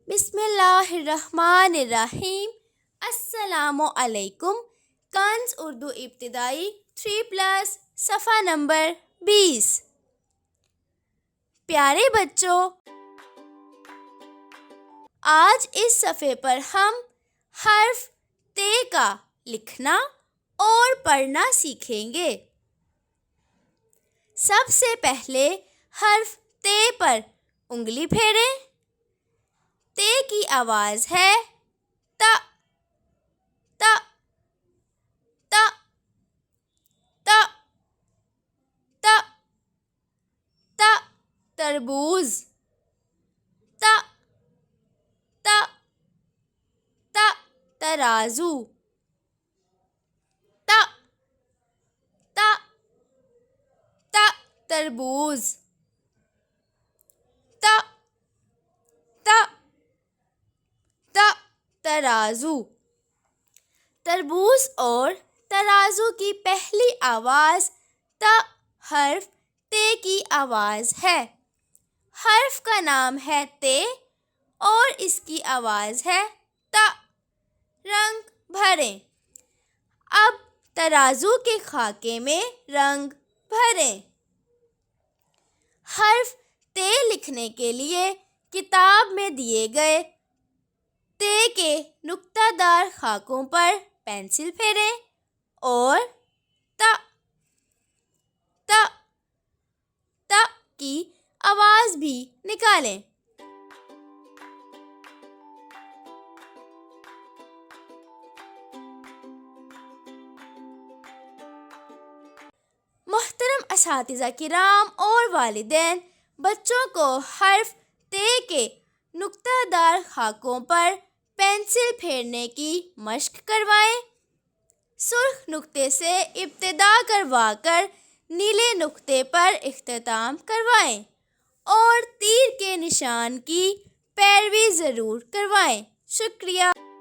بسم اللہ الرحمن الرحیم۔ السلام علیکم۔ کنز اردو ابتدائی 3+ صفحہ نمبر 20۔ پیارے بچوں، آج اس صفحے پر ہم حرف ت کا لکھنا اور پڑھنا سیکھیں گے۔ سب سے پہلے حرف ت پر انگلی پھیریں۔ ت کی آواز ہے ت، ت، ت، ت، ت، ت، تربوز، ت، ت، ت، ترازو، ت، ت، ت، تربوز، ت، ت، ت، ترازو۔ تربوز اور ترازو کی پہلی آواز ت حرف ت کی آواز ہے۔ حرف کا نام ہے ت اور اس کی آواز ہے ت۔ رنگ بھریں۔ اب ترازو کے خاکے میں رنگ بھریں۔ حرف ت لکھنے کے لیے کتاب میں دیے گئے ت کے نقطہ دار خاکوں پر پینسل پھیریں اور ت، ت، ت کی آواز بھی نکالیں۔ محترم اساتذہ کرام اور والدین، بچوں کو حرف ت کے نقطہ دار خاکوں پر پینسل پھیرنے کی مشق کروائیں۔ سرخ نقطے سے ابتدا کروا کر نیلے نقطے پر اختتام کروائیں اور تیر کے نشان کی پیروی ضرور کروائیں۔ شکریہ۔